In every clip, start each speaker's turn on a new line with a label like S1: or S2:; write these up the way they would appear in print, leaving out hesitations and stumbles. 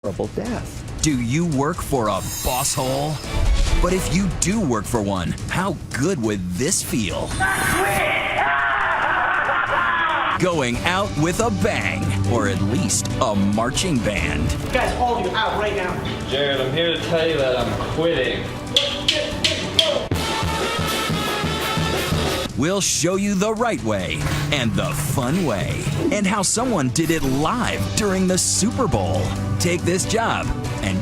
S1: horrible death.
S2: Do you work for a boss hole? But if you do work for one, how good would this feel? Going out with a bang, or at least a marching band.
S3: Guys, all of you out right now.
S4: Jared, I'm here to tell you that I'm quitting.
S2: We'll show you the right way and the fun way, and how someone did it live during the Super Bowl. Take this job, and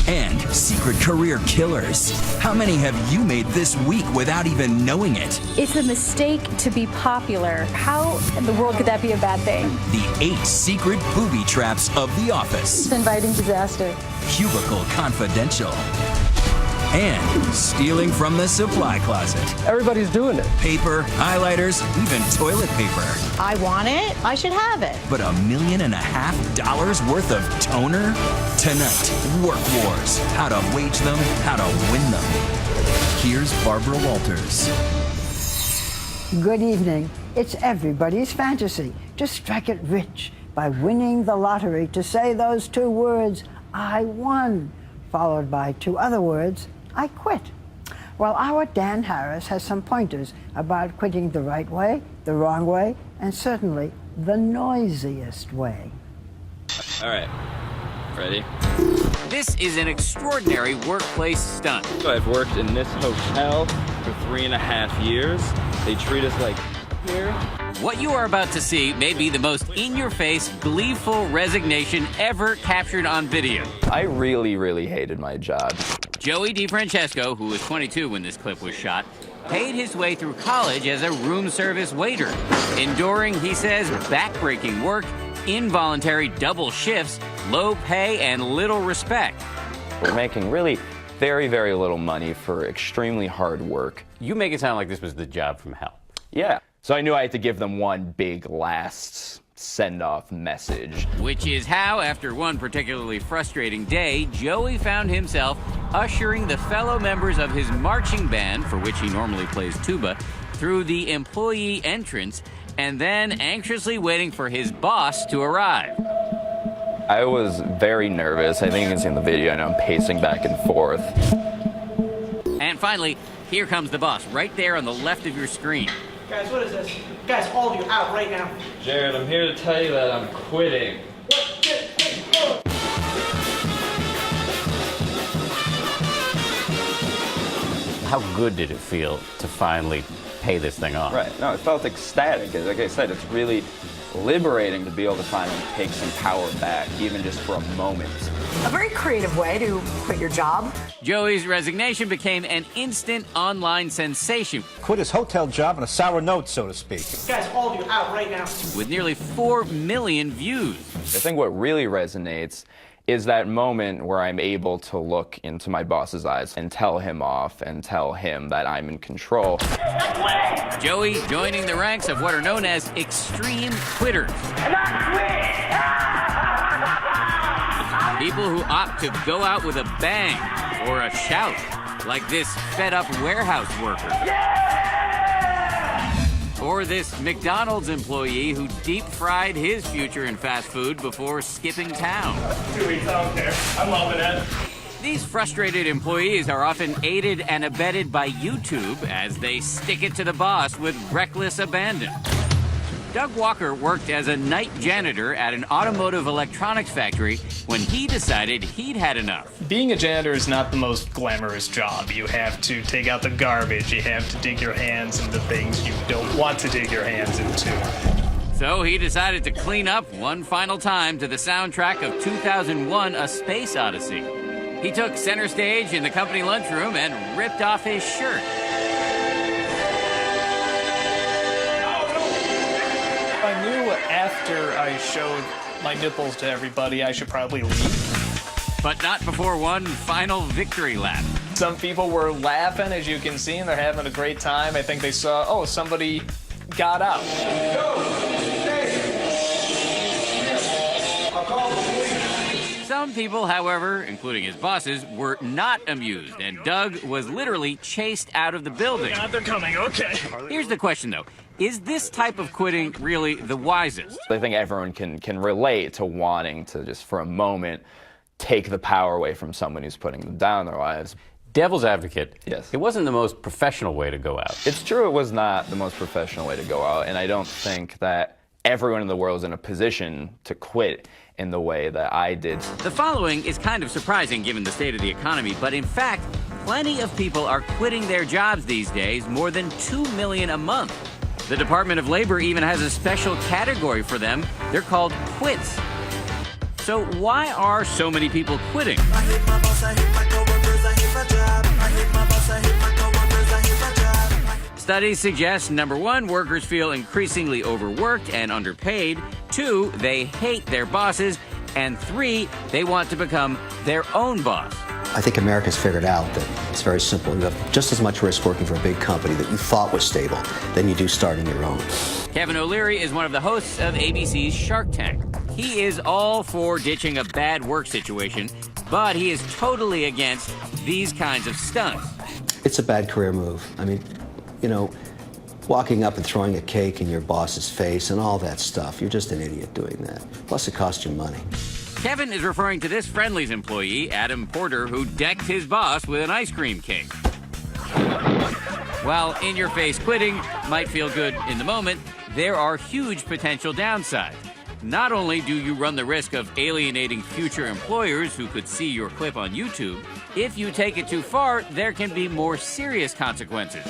S2: and secret career killers. How many have you made this week without even knowing it?
S5: It's a mistake to be popular. How in the world could that be a bad thing?
S2: The 8 secret booby traps of The Office.
S5: It's inviting disaster.
S2: Cubicle Confidential. And stealing from the supply closet.
S1: Everybody's doing it.
S2: Paper, highlighters, even toilet paper.
S6: I want it, I should have it.
S2: But $1.5 million worth of toner? Tonight, Work Wars. How to wage them, how to win them. Here's Barbara Walters.
S7: Good evening. It's everybody's fantasy to strike it rich by winning the lottery, to say those 2 words, I won, followed by 2 other words, I quit. Well, our Dan Harris has some pointers about quitting the right way, the wrong way, and certainly the noisiest way.
S4: All right, ready?
S8: This is an extraordinary workplace stunt.
S4: So I've worked in this hotel for 3.5 years. They treat us like here.
S8: What you are about to see may be the most in-your-face, gleeful resignation ever captured on video.
S4: I really hated my job.
S8: Joey DeFrancesco, who was 22 when this clip was shot, paid his way through college as a room service waiter, enduring, he says, backbreaking work, involuntary double shifts, low pay, and little respect.
S4: We're making really very little money for extremely hard work.
S8: You make it sound like this was the job from hell.
S4: Yeah. So I knew I had to give them one big last send-off message.
S8: Which is how, after one particularly frustrating day, Joey found himself ushering the fellow members of his marching band, for which he normally plays tuba, through the employee entrance, and then anxiously waiting for his boss to arrive.
S4: I was very nervous. I think you can see in the video, I know I'm pacing back and forth.
S8: And finally, here comes the boss, right there on the left of your screen.
S3: Guys, what is this? Guys, all of you out right now.
S4: Jared, I'm here to tell you that I'm quitting.
S8: How good did it feel to finally pay this thing off?
S4: Right. No, it felt ecstatic. Like I said, it's really liberating to be able to finally take some power back, even just for a moment.
S6: A very creative way to quit your job.
S8: Joey's resignation became an instant online sensation.
S9: Quit his hotel job on a sour note, so to speak.
S3: Guys, all of you out right now.
S8: With nearly 4 million views.
S4: I think what really resonates is that moment where I'm able to look into my boss's eyes and tell him off and tell him that I'm in control.
S8: Joey joining the ranks of what are known as extreme quitters. People who opt to go out with a bang or a shout, like this fed-up warehouse worker. Or this McDonald's employee who deep-fried his future in fast food before skipping town.
S10: 2 weeks, I don't care. I'm loving it.
S8: These frustrated employees are often aided and abetted by YouTube as they stick it to the boss with reckless abandon. Doug Walker worked as a night janitor at an automotive electronics factory when he decided he'd had enough.
S10: Being a janitor is not the most glamorous job. You have to take out the garbage. You have to dig your hands into things you don't want to dig your hands into.
S8: So he decided to clean up one final time to the soundtrack of 2001: A Space Odyssey. He took center stage in the company lunchroom and ripped off his shirt.
S10: I knew after I showed my nipples to everybody, I should probably leave.
S8: But not before one final victory lap.
S10: Some people were laughing, as you can see, and they're having a great time. I think they saw, oh, somebody got out.
S8: Some people, however, including his bosses, were not amused, and Doug was literally chased out of the building.
S10: God, they're coming, okay.
S8: Here's the question, though. Is this type of quitting really the wisest?
S4: I think everyone can relate to wanting to just for a moment take the power away from someone who's putting them down in their lives.
S8: Devil's advocate.
S4: Yes.
S8: It wasn't the most professional way to go out.
S4: It's true it was not the most professional way to go out, and I don't think that everyone in the world is in a position to quit in the way that I did.
S8: The following is kind of surprising given the state of the economy, but in fact, plenty of people are quitting their jobs these days, more than 2 million a month. The Department of Labor even has a special category for them. They're called quits. So why are so many people quitting?
S1: I hate my boss, I hate my coworkers, I hate my job. I hate my boss, I hate my coworkers, I hate my job.
S8: Studies suggest, number one, workers feel increasingly overworked and underpaid. 2, they hate their bosses. And 3, they want to become their own boss.
S11: I think America's figured out that it's very simple. You have just as much risk working for a big company that you thought was stable than you do starting your own.
S8: Kevin O'Leary is one of the hosts of ABC's Shark Tank. He is all for ditching a bad work situation, but he is totally against these kinds of stunts.
S11: It's a bad career move. I mean, you know, walking up and throwing a cake in your boss's face and all that stuff, you're just an idiot doing that. Plus, it costs you money.
S8: Kevin is referring to this Friendly's employee, Adam Porter, who decked his boss with an ice cream cake. While in-your-face quitting might feel good in the moment, there are huge potential downsides. Not only do you run the risk of alienating future employers who could see your clip on YouTube, if you take it too far, there can be more serious consequences.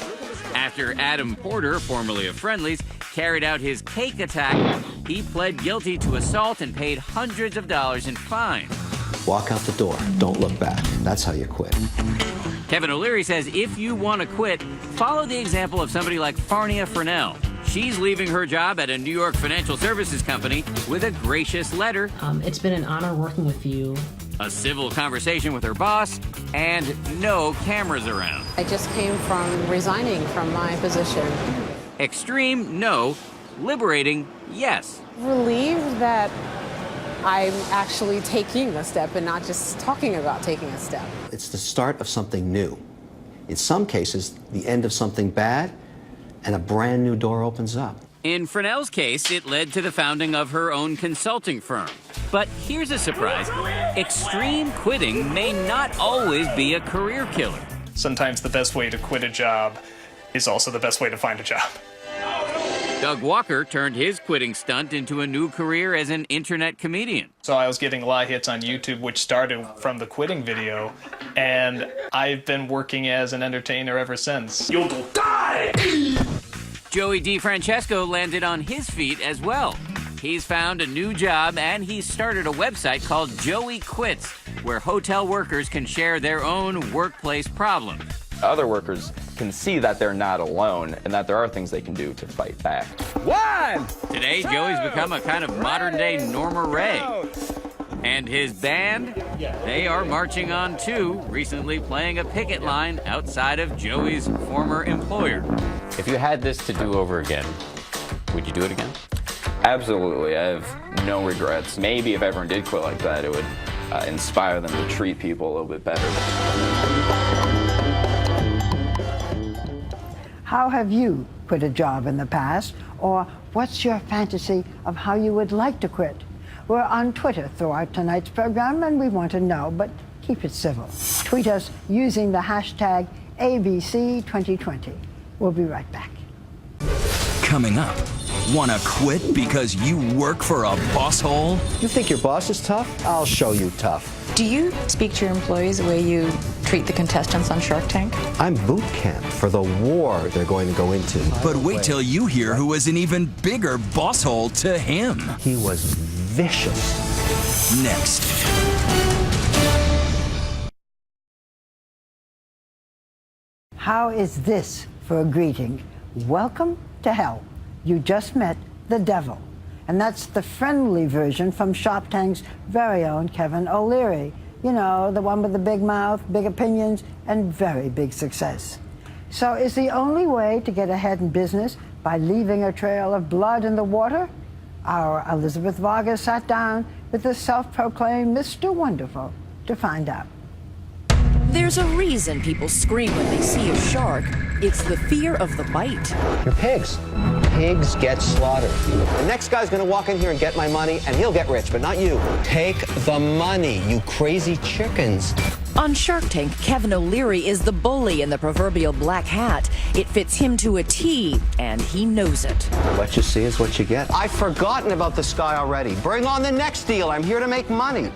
S8: After Adam Porter, formerly of Friendly's, carried out his cake attack, he pled guilty to assault and paid hundreds of dollars in fines.
S11: Walk out the door. Don't look back. That's how you quit.
S8: Kevin O'Leary says if you want to quit, follow the example of somebody like Farnia Furnell. She's leaving her job at a New York financial services company with a gracious letter.
S12: It's been an honor working with you.
S8: A civil conversation with her boss, and no cameras around.
S13: I just came from resigning from my position.
S8: Extreme, no. Liberating, yes.
S13: Relieved that I'm actually taking a step and not just talking about taking a step.
S11: It's the start of something new. In some cases, the end of something bad, and a brand new door opens up.
S8: In Furnell's case, it led to the founding of her own consulting firm. But here's a surprise. Extreme quitting may not always be a career killer.
S10: Sometimes the best way to quit a job is also the best way to find a job.
S8: Doug Walker turned his quitting stunt into a new career as an internet comedian.
S10: So I was getting a lot of hits on YouTube, which started from the quitting video, and I've been working as an entertainer ever since. You'll die!
S8: Joey DeFrancesco landed on his feet as well. He's found a new job and he's started a website called Joey Quits, where hotel workers can share their own workplace problems.
S4: Other workers can see that they're not alone and that there are things they can do to fight back.
S8: Today, Joey's become a kind of modern-day Norma Ray. And his band, they are marching on too, recently playing a picket line outside of Joey's former employer.
S14: If you had this to do over again, would you do it again?
S4: Absolutely. I have no regrets. Maybe if everyone did quit like that, it would inspire them to treat people a little bit better.
S7: How have you quit a job in the past? Or what's your fantasy of how you would like to quit? We're on Twitter throughout tonight's program, and we want to know, but keep it civil. Tweet us using the hashtag ABC2020. We'll be right back.
S2: Coming up, wanna quit because you work for a boss hole?
S11: You think your boss is tough? I'll show you tough.
S15: Do you speak to your employees the way you treat the contestants on Shark Tank?
S11: I'm boot camp for the war they're going to go into.
S2: But wait till you hear who was an even bigger boss hole to him.
S11: He was vicious.
S2: Next.
S7: How is this for a greeting? Welcome to hell. You just met the devil. And that's the friendly version from Shark Tank's very own Kevin O'Leary. You know, the one with the big mouth, big opinions, and very big success. So is the only way to get ahead in business by leaving a trail of blood in the water? Our Elizabeth Vargas sat down with the self-proclaimed Mr. Wonderful to find out.
S16: There's a reason people scream when they see a shark. It's the fear of the bite.
S11: You're pigs. Pigs get slaughtered. The next guy's gonna walk in here and get my money, and he'll get rich, but not you. Take the money, you crazy chickens.
S16: On Shark Tank, Kevin O'Leary is the bully in the proverbial black hat. It fits him to a T, and he knows it.
S11: What you see is what you get. I've forgotten about the sky already. Bring on the next deal. I'm here to make money.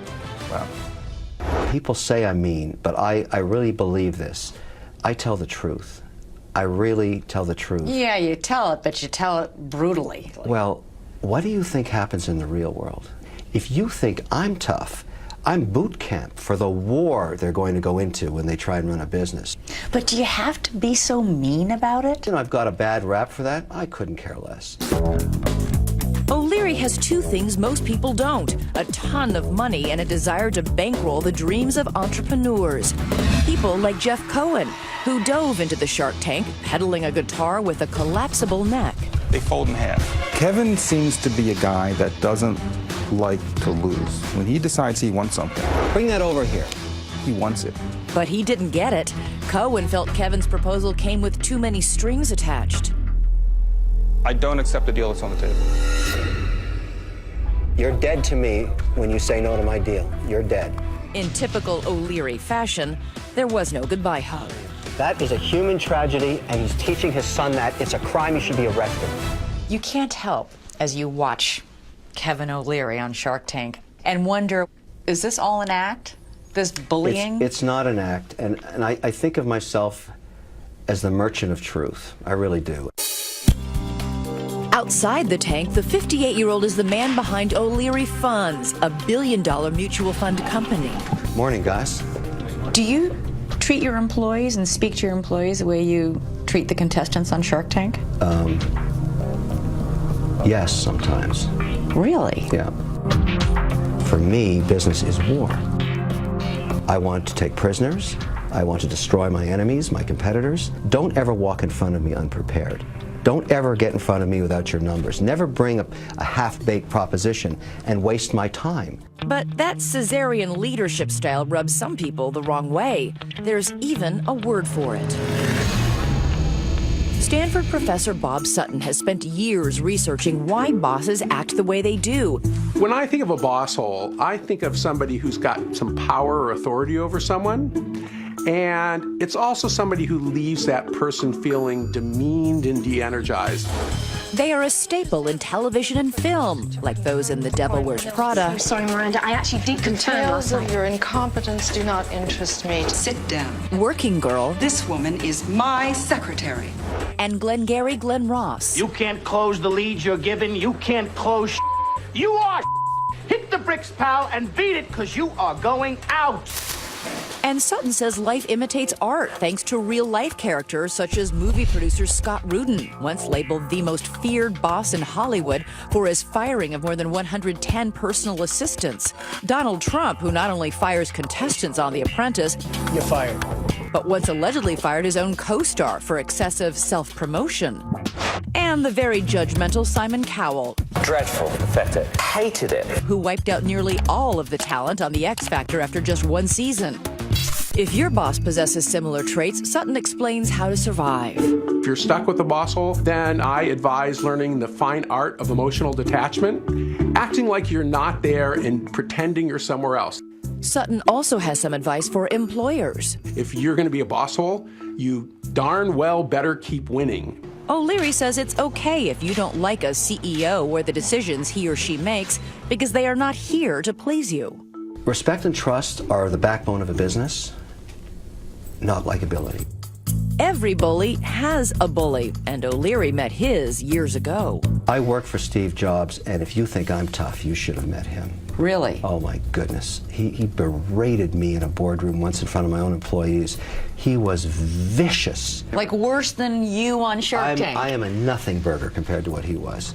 S11: Well, people say I'm mean, but I really believe this. I tell the truth. I really tell the truth.
S6: Yeah, you tell it, but you tell it brutally.
S11: Well, what do you think happens in the real world? If you think I'm tough, I'm boot camp for the war they're going to go into when they try and run a business.
S15: But do you have to be so mean about it?
S11: You know, I've got a bad rap for that. I couldn't care less.
S16: O'Leary has two things most people don't: a ton of money and a desire to bankroll the dreams of entrepreneurs. People like Jeff Cohen, who dove into the Shark Tank, pedaling a guitar with a collapsible neck.
S17: They fold in half. Kevin seems to be a guy that doesn't like to lose. When he decides he wants something,
S11: bring that over here.
S17: He wants it.
S16: But he didn't get it. Cohen felt Kevin's proposal came with too many strings attached.
S17: I don't accept the deal that's on the table.
S11: You're dead to me when you say no to my deal. You're dead.
S16: In typical O'Leary fashion, there was no goodbye hug.
S11: That is a human tragedy, and he's teaching his son that. It's a crime. He should be arrested.
S15: You can't help, as you watch Kevin O'Leary on Shark Tank, and wonder, is this all an act? This bullying?
S11: It's not an act, and I think of myself as the merchant of truth. I really do.
S16: Outside the tank, the 58-year-old is the man behind O'Leary Funds, a billion-dollar mutual fund company.
S11: Morning, guys.
S15: Do you treat your employees and speak to your employees the way you treat the contestants on Shark Tank?
S11: Yes, sometimes.
S15: Really?
S11: Yeah. For me, business is war. I want to take prisoners. I want to destroy my enemies, my competitors. Don't ever walk in front of me unprepared. Don't ever get in front of me without your numbers. Never bring up a half-baked proposition and waste my time.
S16: But that Caesarean leadership style rubs some people the wrong way. There's even a word for it. Stanford professor Bob Sutton has spent years researching why bosses act the way they do.
S18: When I think of a boss hole, I think of somebody who's got some power or authority over someone. And it's also somebody who leaves that person feeling demeaned and de-energized.
S16: They are a staple in television and film, like those in The Devil Wears Prada.
S19: I'm sorry, Miranda, I actually did confirm last night.
S20: Tales of your incompetence do not interest me.
S21: Sit down.
S16: Working Girl.
S21: This woman is my secretary.
S16: And Glengarry Glen Ross.
S3: You can't close the leads you're given. You can't close. You are. Hit the bricks, pal, and beat it, because you are going out.
S16: And Sutton says life imitates art thanks to real-life characters such as movie producer Scott Rudin, once labeled the most feared boss in Hollywood for his firing of more than 110 personal assistants. Donald Trump, who not only fires contestants on The Apprentice,
S3: You're fired.
S16: but once allegedly fired his own co-star for excessive self-promotion. And the very judgmental Simon Cowell.
S14: Dreadful, pathetic, hated it.
S16: Who wiped out nearly all of the talent on The X Factor after just one season. If your boss possesses similar traits, Sutton explains how to survive.
S18: If you're stuck with the boss hole, then I advise learning the fine art of emotional detachment, acting like you're not there and pretending you're somewhere else.
S16: Sutton also has some advice for employers.
S18: If you're going to be a boss hole, you darn well better keep winning.
S16: O'Leary says it's okay if you don't like a CEO or the decisions he or she makes, because they are not here to please you.
S11: Respect and trust are the backbone of a business, not likability.
S16: Every bully has a bully, and O'Leary met his years ago.
S11: I worked for Steve Jobs, and if you think I'm tough, you should have met him.
S15: Really?
S11: Oh, my goodness. He berated me in a boardroom once in front of my own employees. He was vicious.
S15: Like worse than you on Shark Tank.
S11: I am a nothing burger compared to what he was.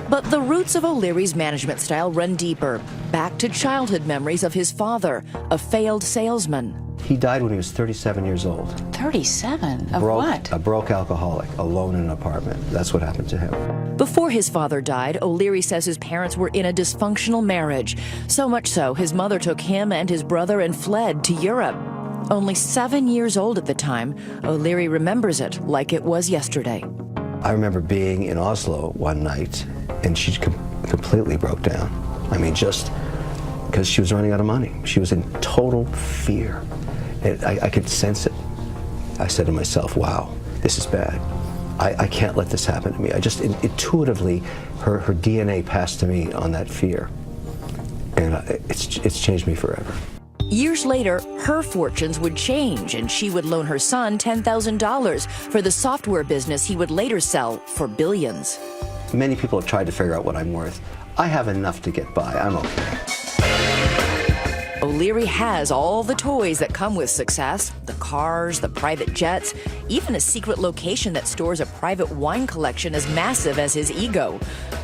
S16: But the roots of O'Leary's management style run deeper, back to childhood memories of his father, a failed salesman.
S11: He died when he was 37 years old.
S15: 37? Of what?
S11: A broke alcoholic, alone in an apartment. That's what happened to him.
S16: Before his father died, O'Leary says his parents were in a dysfunctional marriage. So much so, his mother took him and his brother and fled to Europe. Only 7 years old at the time, O'Leary remembers it like it was yesterday.
S11: I remember being in Oslo one night, and she completely broke down. I mean, just because she was running out of money. She was in total fear. I could sense it. I said to myself, wow, this is bad. I can't let this happen to me. I just intuitively, her DNA passed to me on that fear. And it's changed me forever.
S16: Years later, her fortunes would change, and she would loan her son $10,000 for the software business he would later sell for billions.
S11: Many people have tried to figure out what I'm worth. I have enough to get by. I'm okay.
S16: O'Leary has all the toys that come with success, the cars, the private jets, even a secret location that stores a private wine collection as massive as his ego.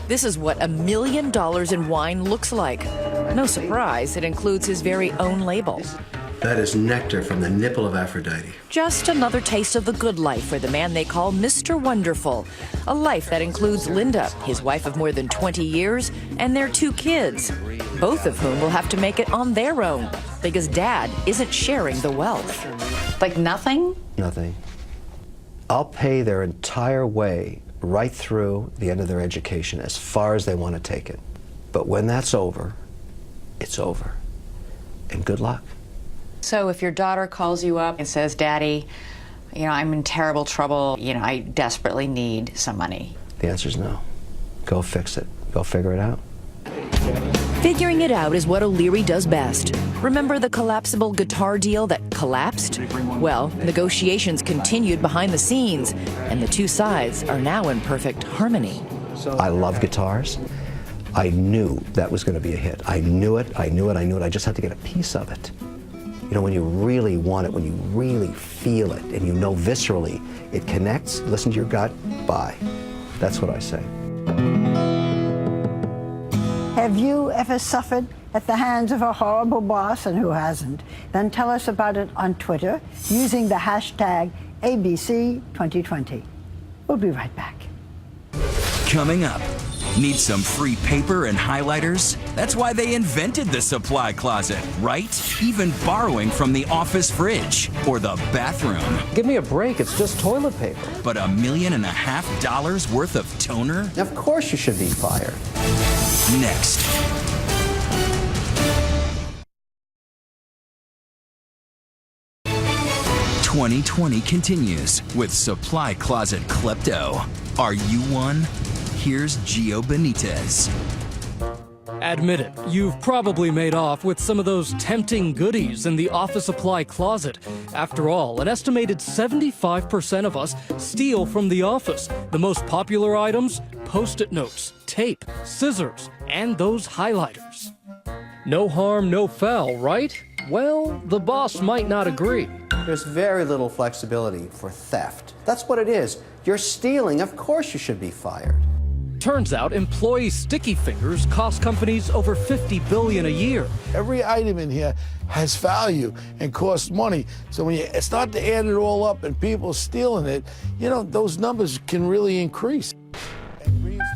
S16: This is what $1 million in wine looks like. No surprise, it includes his very own label.
S11: That is nectar from the nipple of Aphrodite.
S16: Just another taste of the good life for the man they call Mr. Wonderful. A life that includes Linda, his wife of more than 20 years, and their 2 kids, both of whom will have to make it on their own because Dad isn't sharing the wealth.
S6: Like nothing?
S11: Nothing. I'll pay their entire way right through the end of their education as far as they want to take it. But when that's over, it's over. And good luck.
S6: So if your daughter calls you up and says, Daddy, I'm in terrible trouble, I desperately need some money.
S11: The answer is no. Go fix it. Go figure it out.
S16: Figuring it out is what O'Leary does best. Remember the collapsible guitar deal that collapsed? Well, negotiations continued behind the scenes, and the 2 sides are now in perfect harmony.
S11: I love guitars. I knew that was going to be a hit. I knew it. I just had to get a piece of it. When you really want it, when you really feel it, and you know viscerally it connects, listen to your gut, buy. That's what I say.
S7: Have you ever suffered at the hands of a horrible boss, and who hasn't? Then tell us about it on Twitter using the hashtag ABC2020. We'll be right back.
S2: Coming up, need some free paper and highlighters? That's why they invented the supply closet, right? Even borrowing from the office fridge or the bathroom.
S9: Give me a break, it's just toilet paper.
S2: But $1.5 million worth of toner?
S11: Of course you should be fired.
S2: Next. "2020 continues with Supply Closet Klepto. Are you one? Here's Gio Benitez.
S5: Admit it, you've probably made off with some of those tempting goodies in the office supply closet. After all, an estimated 75% of us steal from the office. The most popular items? Post-it notes, tape, scissors, and those highlighters. No harm, no foul, right? Well, the boss might not agree.
S11: There's very little flexibility for theft. That's what it is. You're stealing, of course you should be fired.
S5: Turns out employee sticky fingers cost companies over $50 billion a year.
S22: Every item in here has value and costs money. So when you start to add it all up and people stealing it, those numbers can really increase.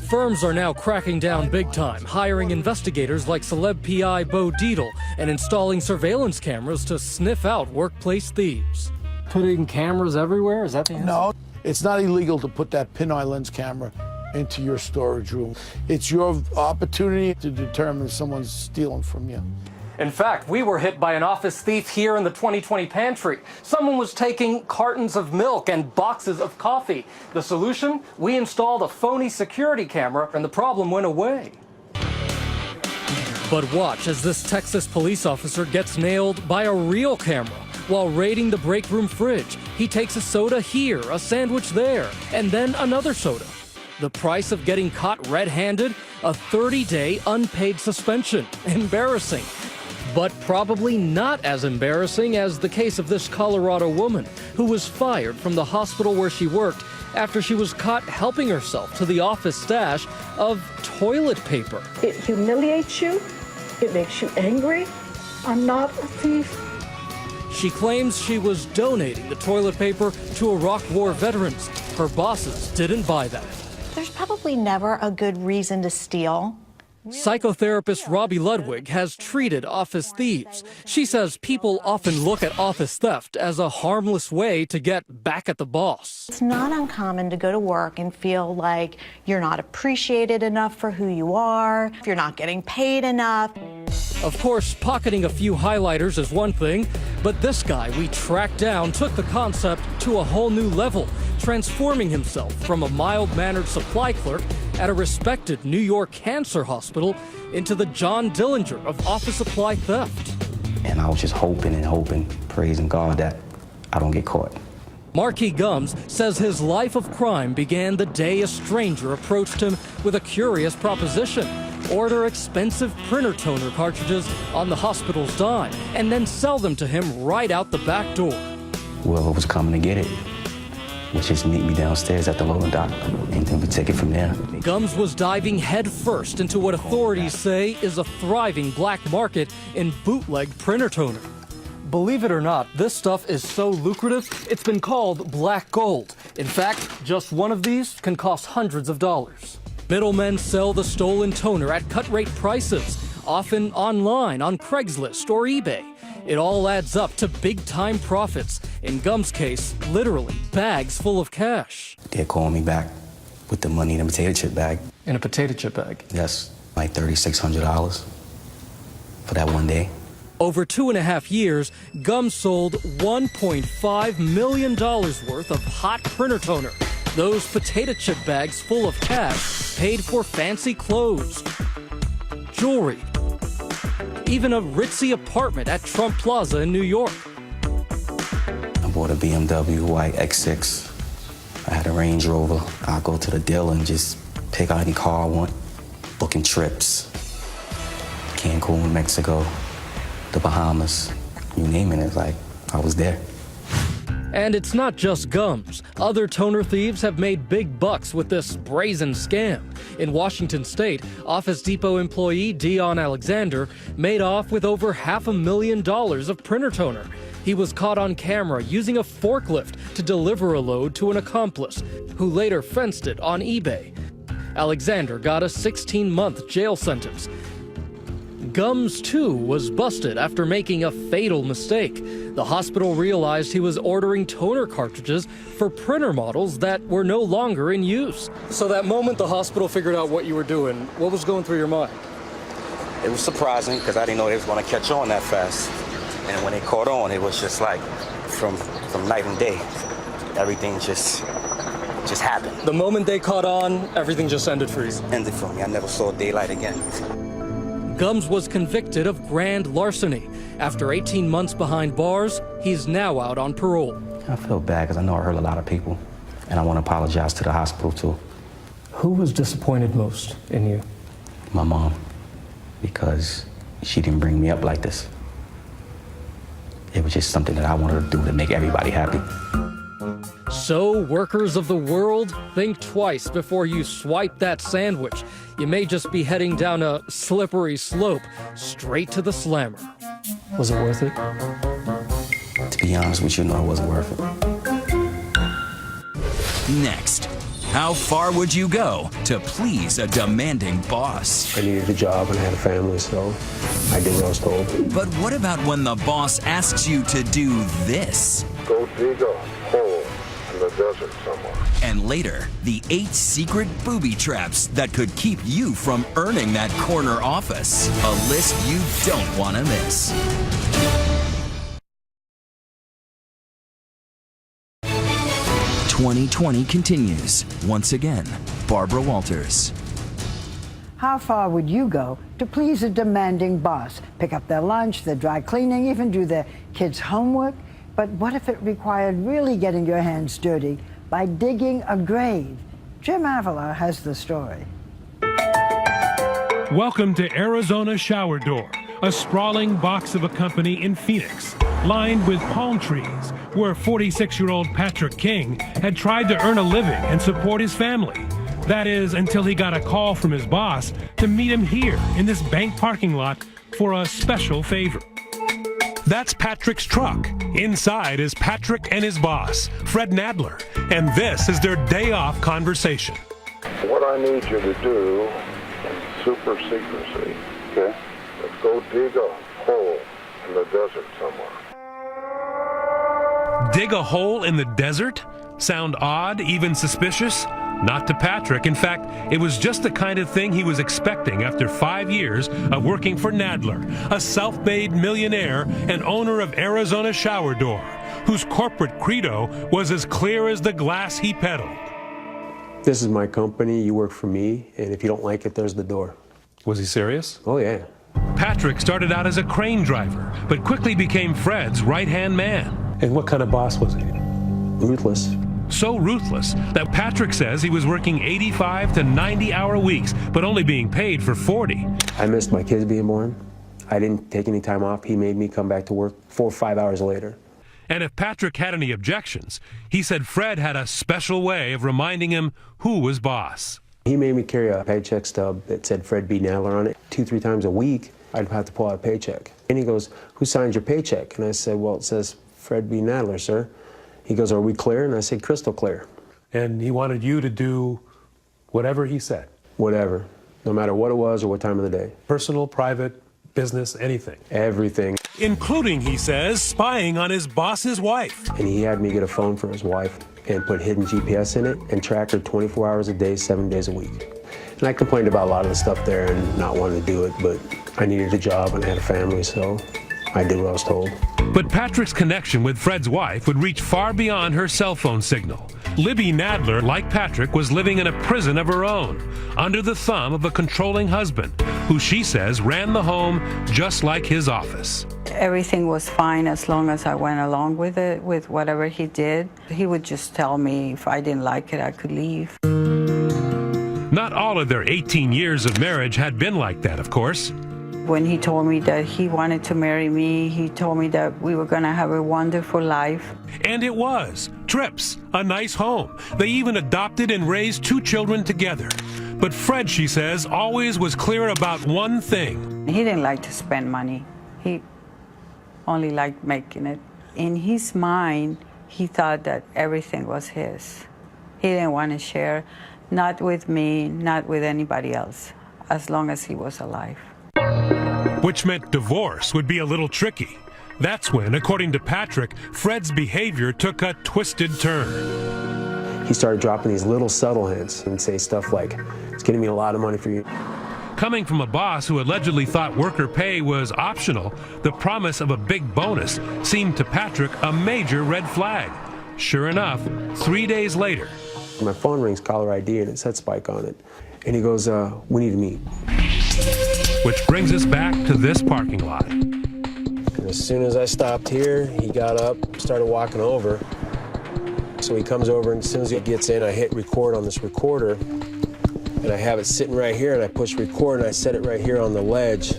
S5: Firms are now cracking down big time, hiring investigators like celeb PI Bo Dietl and installing surveillance cameras to sniff out workplace thieves.
S9: Putting cameras everywhere? Is that the answer?
S22: No, it's not illegal to put that pin-eye lens camera into your storage room. It's your opportunity to determine if someone's stealing from you.
S5: In fact, we were hit by an office thief here in the 2020 pantry. Someone was taking cartons of milk and boxes of coffee. The solution? We installed a phony security camera and the problem went away. But watch as this Texas police officer gets nailed by a real camera. While raiding the break room fridge, he takes a soda here, a sandwich there, and then another soda. The price of getting caught red-handed? A 30-day unpaid suspension. Embarrassing. But probably not as embarrassing as the case of this Colorado woman who was fired from the hospital where she worked after she was caught helping herself to the office stash of toilet paper.
S23: It humiliates you. It makes you angry. I'm not a thief.
S5: She claims she was donating the toilet paper to Iraq War veterans. Her bosses didn't buy that.
S24: There's probably never a good reason to steal.
S5: Psychotherapist Robbie Ludwig has treated office thieves. She says people often look at office theft as a harmless way to get back at the boss.
S1: It's not uncommon to go to work and feel like you're not appreciated enough for who you are, if you're not getting paid enough.
S5: Of course, pocketing a few highlighters is one thing, but this guy we tracked down took the concept to a whole new level, transforming himself from a mild-mannered supply clerk at a respected New York cancer hospital into the John Dillinger of office supply theft.
S12: And I was just hoping and hoping, praising God that I don't get caught.
S5: Marquis Gums says his life of crime began the day a stranger approached him with a curious proposition. Order expensive printer toner cartridges on the hospital's dime and then sell them to him right out the back door.
S12: Whoever was coming to get it would just meet me downstairs at the loading dock, and then we take it from there.
S5: Gums was diving headfirst into what authorities say is a thriving black market in bootleg printer toner. Believe it or not, this stuff is so lucrative, it's been called black gold. In fact, just one of these can cost hundreds of dollars. Middlemen sell the stolen toner at cut-rate prices, often online on Craigslist or eBay. It all adds up to big-time profits. In Gums' case, literally bags full of cash.
S12: They're calling me back with the money in a potato chip bag.
S9: In a potato chip bag?
S12: Yes, like $3,600 for that one day.
S5: Over 2.5 years, Gums sold $1.5 million worth of hot printer toner. Those potato chip bags full of cash paid for fancy clothes, jewelry, even a ritzy apartment at Trump Plaza in New York.
S12: I bought a BMW white X6. I had a Range Rover. I go to the dealer and just pick out any car I want, booking trips. Cancun, Mexico, the Bahamas, you name it, it's like I was there.
S5: And it's not just Gums. Other toner thieves have made big bucks with this brazen scam. In Washington state, Office Depot employee Dion Alexander made off with over $500,000 of printer toner. He was caught on camera using a forklift to deliver a load to an accomplice, who later fenced it on eBay. Alexander got a 16-month jail sentence. Gums, too, was busted after making a fatal mistake. The hospital realized he was ordering toner cartridges for printer models that were no longer in use.
S9: So that moment the hospital figured out what you were doing, what was going through your mind?
S12: It was surprising because I didn't know they was going to catch on that fast. And when they caught on, it was just like from night and day. Everything just happened.
S9: The moment they caught on, everything just ended for you?
S12: Ended for me. I never saw daylight again.
S5: Gums was convicted of grand larceny. After 18 months behind bars, he's now out on parole.
S12: I feel bad because I know I hurt a lot of people, and I want to apologize to the hospital, too.
S9: Who was disappointed most in you?
S12: My mom, because she didn't bring me up like this. It was just something that I wanted to do to make everybody happy.
S5: So, workers of the world, think twice before you swipe that sandwich. You may just be heading down a slippery slope straight to the slammer.
S9: Was it worth it?
S12: To be honest with you, no, it wasn't worth
S2: it. Next, how far would you go to please a demanding boss?
S18: I needed a job and I had a family, so I did what I was told.
S2: But what about when the boss asks you to do this?
S13: Go dig a hole in the desert somewhere.
S2: And later, the 8 secret booby traps that could keep you from earning that corner office. A list you don't want to miss. "2020 continues. Once again, Barbara Walters.
S7: How far would you go to please a demanding boss? Pick up their lunch, their dry cleaning, even do their kids' homework? But what if it required really getting your hands dirty by digging a grave? Jim Avila has the story.
S24: Welcome to Arizona Shower Door, a sprawling box of a company in Phoenix, lined with palm trees, where 46-year-old Patrick King had tried to earn a living and support his family. That is, until he got a call from his boss to meet him here in this bank parking lot for a special favor. That's Patrick's truck. Inside is Patrick and his boss, Fred Nadler, and this is their day-off conversation.
S13: What I need you to do super secrecy. Okay. Let's go dig a hole in the desert somewhere.
S24: Dig a hole in the desert? Sound odd, even suspicious? Not to Patrick. In fact, it was just the kind of thing he was expecting after 5 years of working for Nadler, a self-made millionaire and owner of Arizona Shower Door, whose corporate credo was as clear as the glass he peddled.
S4: This is my company, you work for me, and if you don't like it, there's the door.
S24: Was he serious?
S4: Oh, yeah.
S24: Patrick started out as a crane driver, but quickly became Fred's right-hand man. And what kind of boss was he?
S4: Ruthless.
S24: So ruthless that Patrick says he was working 85 to 90-hour weeks, but only being paid for 40.
S4: I missed my kids being born. I didn't take any time off. He made me come back to work 4 or 5 hours later.
S24: And if Patrick had any objections, he said Fred had a special way of reminding him who was boss.
S4: He made me carry a paycheck stub that said Fred B. Nadler on it. 2-3 times a week, I'd have to pull out a paycheck. And he goes, "Who signs your paycheck?" And I said, "Well, it says Fred B. Nadler, sir." He goes, "Are we clear?" And I said, "Crystal clear."
S24: And he wanted you to do whatever he said?
S4: Whatever, no matter what it was or what time of the day.
S24: Personal, private, business, anything?
S4: Everything.
S24: Including, he says, spying on his boss's wife.
S4: And he had me get a phone for his wife and put hidden GPS in it and track her 24 hours a day, 7 days a week. And I complained about a lot of the stuff there and not wanting to do it, but I needed a job and I had a family, so I did what I was told.
S24: But Patrick's connection with Fred's wife would reach far beyond her cell phone signal. Libby Nadler, like Patrick, was living in a prison of her own, under the thumb of a controlling husband, who she says ran the home just like his office.
S8: Everything was fine as long as I went along with it, with whatever he did. He would just tell me if I didn't like it, I could leave.
S24: Not all of their 18 years of marriage had been like that, of course.
S8: When he told me that he wanted to marry me, he told me that we were going to have a wonderful life.
S24: And it was. Trips, a nice home. They even adopted and raised 2 children together. But Fred, she says, always was clear about one thing.
S8: He didn't like to spend money. He only liked making it. In his mind, he thought that everything was his. He didn't want to share, not with me, not with anybody else, as long as he was alive.
S24: Which meant divorce would be a little tricky. That's when, according to Patrick, Fred's behavior took a twisted turn.
S4: He started dropping these little subtle hints and say stuff like, "It's getting me a lot of money for you."
S24: Coming from a boss who allegedly thought worker pay was optional, the promise of a big bonus seemed to Patrick a major red flag. Sure enough, 3 days later,
S4: my phone rings, caller ID, and it said Spike on it. And he goes, "We need to meet."
S24: Which brings us back to this parking lot.
S4: And as soon as I stopped here, he got up, started walking over. So he comes over, and as soon as he gets in, I hit record on this recorder. And I have it sitting right here, and I push record, and I set it right here on the ledge.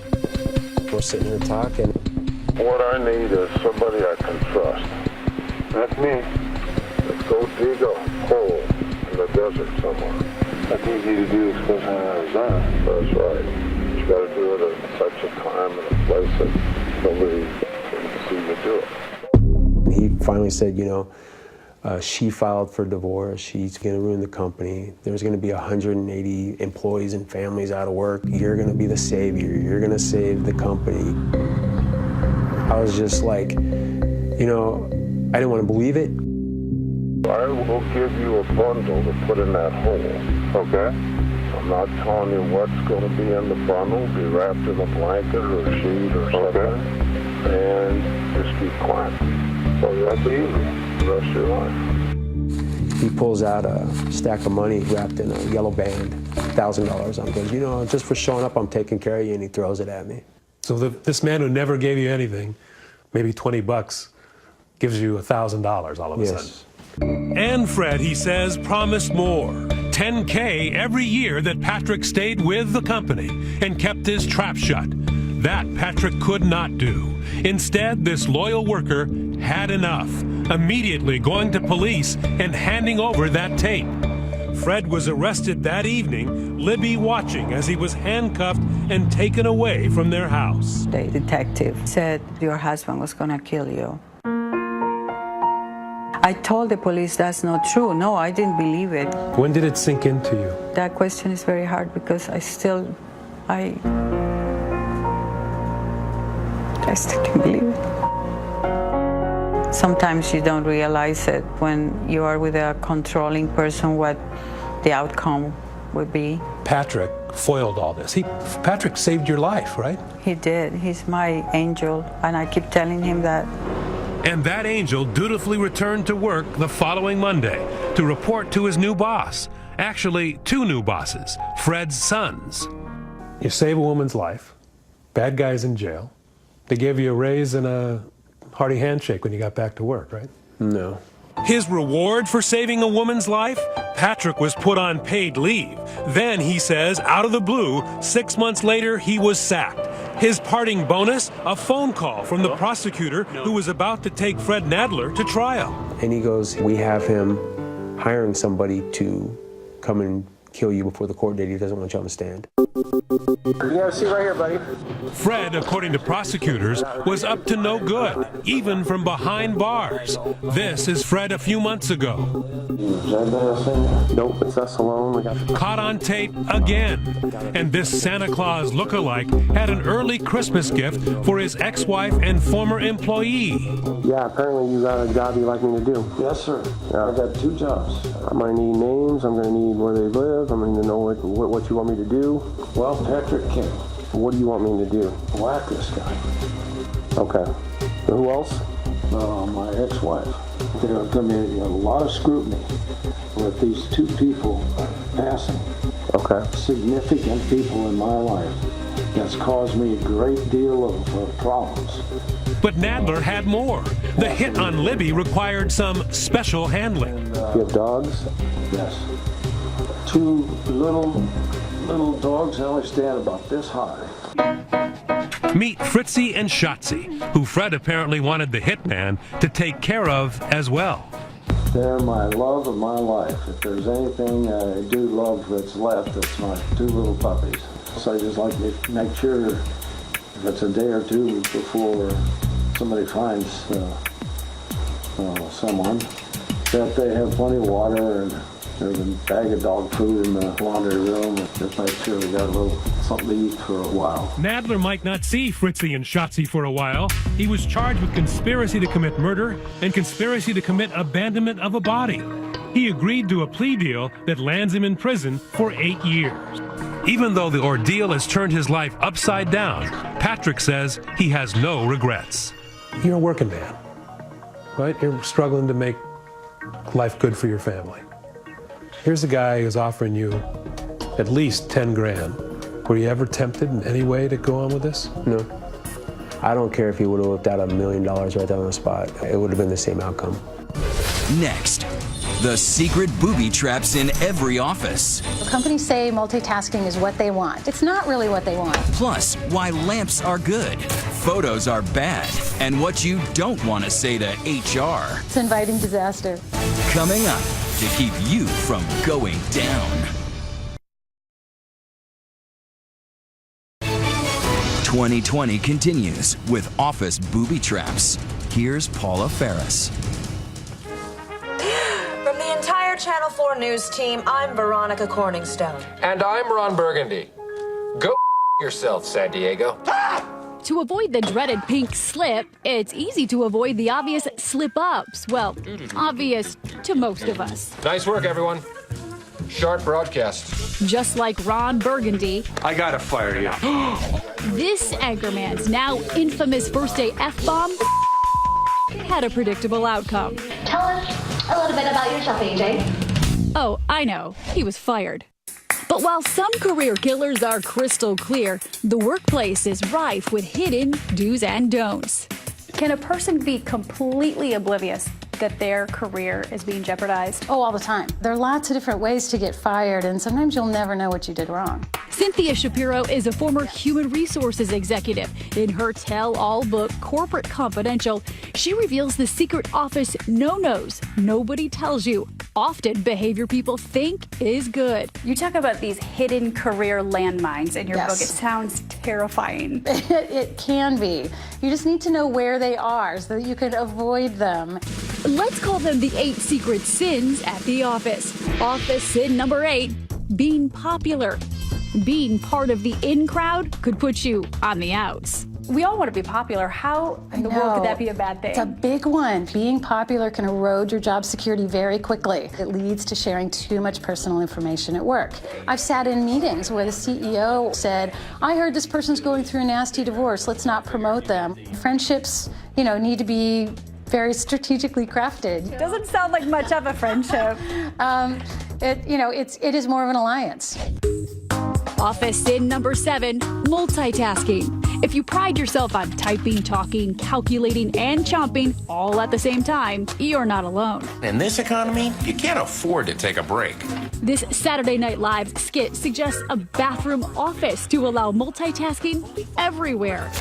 S4: We're sitting here talking.
S13: What I need is somebody I can trust. That's me. Let's go dig a hole in the desert somewhere. That's easy to do, especially in Arizona. That's right. You got to do it at such a time and a place that nobody can see you do it.
S4: He finally said, she filed for divorce. She's going to ruin the company. There's going to be 180 employees and families out of work. You're going to be the savior. You're going to save the company. I was just like, I didn't want to believe it.
S13: I will give you a bundle to put in that hole, okay? I'm not telling you what's going to be in the bundle. Be wrapped in a blanket or a sheet or something. Okay. And just keep quiet. So that's easy the rest of your life.
S4: He pulls out a stack of money wrapped in a yellow band, $1,000. I'm going, just for showing up, I'm taking care of you, and he throws it at me.
S24: So this man who never gave you anything, maybe $20, gives you $1,000 all of a sudden. And Fred, he says, promised more. $10K every year that Patrick stayed with the company and kept his trap shut. That Patrick could not do. Instead, this loyal worker had enough, immediately going to police and handing over that tape. Fred was arrested that evening, Libby watching as he was handcuffed and taken away from their house.
S8: The detective said, "Your husband was going to kill you." I told the police that's not true. No, I didn't believe it.
S24: When did it sink into you?
S8: That question is very hard because I still I still can't believe it. Sometimes you don't realize it when you are with a controlling person what the outcome would be.
S24: Patrick foiled all this. Patrick saved your life, right?
S8: He did. He's my angel, and I keep telling him that.
S24: And that angel dutifully returned to work the following Monday to report to his new boss. Actually, two new bosses, Fred's sons. You save a woman's life. Bad guy's in jail. They gave you a raise and a hearty handshake when you got back to work, right?
S4: No.
S24: His reward for saving a woman's life? Patrick was put on paid leave. Then, he says, out of the blue, 6 months later, he was sacked. His parting bonus? A phone call from the prosecutor who was about to take Fred Nadler to trial.
S4: And he goes, we have him hiring somebody to come and kill you before the court date. He doesn't want you on the stand.
S3: You got a seat right here, buddy.
S24: Fred, according to prosecutors, was up to no good, even from behind bars. This is Fred a few months ago.
S3: Nope, it's us alone.
S24: Caught on tape again. And this Santa Claus lookalike had an early Christmas gift for his ex-wife and former employee.
S3: Yeah, apparently you got a job you'd like me to do.
S13: Yes, sir. I got 2 jobs.
S3: I'm going to need names. I'm going to need where they live. I'm going to know what you want me to do.
S13: Well, Patrick King.
S3: What do you want me to do?
S13: Whack this guy.
S3: Okay. Who else?
S13: My ex-wife. There's going to be a lot of scrutiny with these 2 people passing.
S3: Okay.
S13: Significant people in my life. That's caused me a great deal of problems.
S24: But Nadler had more. The hit on Libby required some special handling.
S3: You have dogs?
S13: Yes. 2 little dogs. They only stand about this high.
S24: Meet Fritzy and Shotzi, who Fred apparently wanted the hitman to take care of as well.
S13: They're my love of my life. If there's anything I do love that's left, it's my 2 little puppies. So I just like to make sure if it's a day or 2 before somebody finds someone, that they have plenty of water and there's a bag of dog food in the laundry room. Just make sure we got a little something to eat for a while.
S24: Nadler might not see Fritzy and Shotzi for a while. He was charged with conspiracy to commit murder and conspiracy to commit abandonment of a body. He agreed to a plea deal that lands him in prison for 8 years. Even though the ordeal has turned his life upside down, Patrick says he has no regrets. You're a working man, right? You're struggling to make life good for your family. Here's a guy who's offering you at least 10 grand. Were you ever tempted in any way to go on with this?
S4: No. I don't care if he would have whipped out $1 million right there on the spot. It would have been the same outcome.
S2: Next, the secret booby traps in every office.
S10: Companies say multitasking is what they want. It's not really what they want.
S2: Plus, why lamps are good, photos are bad, and what you don't want to say to HR.
S10: It's inviting disaster.
S2: Coming up to keep you from going down. 2020 continues with office booby traps. Here's Paula Ferris.
S17: From the entire Channel 4 News team, I'm Veronica Corningstone.
S19: And I'm Ron Burgundy. Go yourself, San Diego.
S20: To avoid the dreaded pink slip, it's easy to avoid the obvious slip-ups. Well, obvious to most of us.
S19: Nice work, everyone. Sharp broadcast.
S20: Just like Ron Burgundy,
S19: I gotta fire you.
S20: this anchorman's now infamous first-day F-bomb had a predictable outcome.
S17: Tell us a little bit about yourself, AJ.
S20: Oh, I know. He was fired. But while some career killers are crystal clear, the workplace is rife with hidden do's and don'ts.
S25: Can a person be completely oblivious that their career is being jeopardized?
S10: Oh, all the time. There are lots of different ways to get fired, and sometimes you'll never know what you did wrong.
S20: Cynthia Shapiro is a former human resources executive. In her tell-all book, Corporate Confidential, she reveals the secret office no-nos nobody tells you. Often behavior people think is good.
S25: You talk about these hidden career landmines in your
S10: Yes.
S25: book. It sounds terrifying.
S10: It can be. You just need to know where they are so that you can avoid them.
S20: Let's call them the 8 secret sins at the office. Office sin number 8, being popular. Being part of the in crowd could put you on the outs.
S10: We all want to be popular. How in the world could that be a bad thing?
S25: It's a big one. Being popular can erode your job security very quickly. It leads to sharing too much personal information at work. I've sat in meetings where the CEO said, I heard this person's going through a nasty divorce. Let's not promote them. Friendships, need to be very strategically crafted. Doesn't sound like much of a friendship. It is more of an alliance.
S20: Office sin number 7, multitasking. If you pride yourself on typing, talking, calculating, and chomping all at the same time, you're not alone.
S6: In this economy, you can't afford to take a break.
S20: This Saturday Night Live skit suggests a bathroom office to allow multitasking everywhere.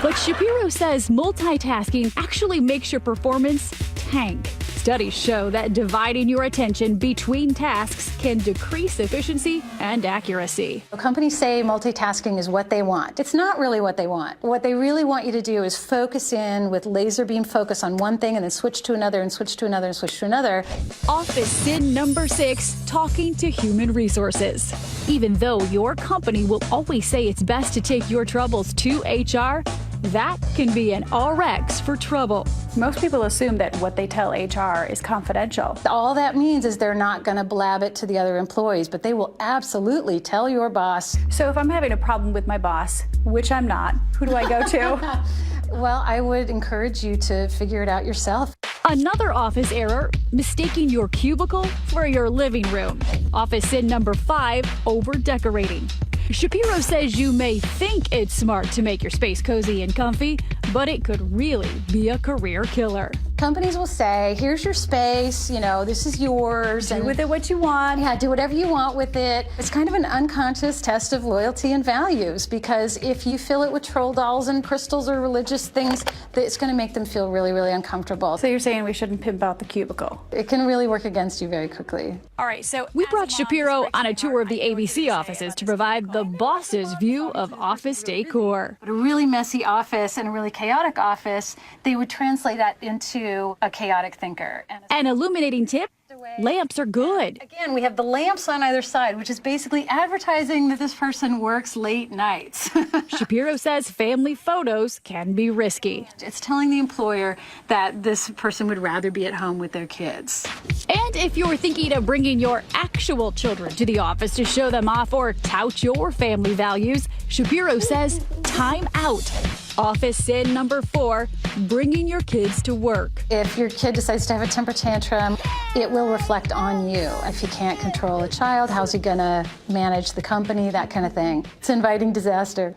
S20: But Shapiro says multitasking actually makes your performance tank. Studies show that dividing your attention between tasks can decrease efficiency and accuracy.
S25: Companies say multitasking is what they want. It's not really what they want. What they really want you to do is focus in with laser beam focus on one thing and then switch to another and switch to another and switch to another.
S20: Office sin number 6, talking to human resources. Even though your company will always say it's best to take your troubles to HR, that can be an RX for trouble.
S10: Most people assume that what they tell HR is confidential.
S25: All that means is they're not going to blab it to the other employees, but they will absolutely tell your boss.
S10: So if I'm having a problem with my boss, which I'm not, who do I go to?
S25: Well, I would encourage you to figure it out yourself.
S20: Another office error, mistaking your cubicle for your living room. Office sin number 5, over-decorating. Shapiro says you may think it's smart to make your space cozy and comfy, but it could really be a career killer.
S25: Companies will say, here's your space, this is yours.
S10: Do with it what you want.
S25: Yeah, do whatever you want with it. It's kind of an unconscious test of loyalty and values, because if you fill it with troll dolls and crystals or religious things, it's going to make them feel really, really uncomfortable.
S10: So you're saying we shouldn't pimp out the cubicle?
S25: It can really work against you very quickly.
S10: All right, so
S20: we brought Shapiro on a tour of the ABC offices to provide the boss's view of office decor.
S25: A really messy office and a really chaotic office, they would translate that into a chaotic thinker.
S20: An illuminating tip, lamps are good.
S25: Again, we have the lamps on either side, which is basically advertising that this person works late nights.
S20: Shapiro says family photos can be risky.
S25: It's telling the employer that this person would rather be at home with their kids.
S20: And if you're thinking of bringing your actual children to the office to show them off or tout your family values, Shapiro says time out. Office sin number 4, bringing your kids to work.
S25: If your kid decides to have a temper tantrum, it will reflect on you. If you can't control a child, how's he gonna manage the company, that kind of thing. It's inviting disaster.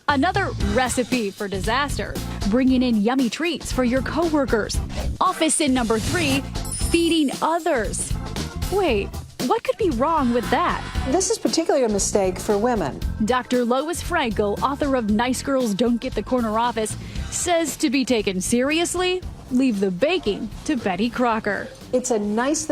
S20: Another recipe for disaster, bringing in yummy treats for your coworkers. Office sin number 3, feeding others. Wait, what could be wrong with that?
S14: This is particularly a mistake for women.
S20: Dr. Lois Frankel, author of Nice Girls Don't Get the Corner Office, says to be taken seriously, leave the baking to Betty Crocker.
S14: It's a nice thing.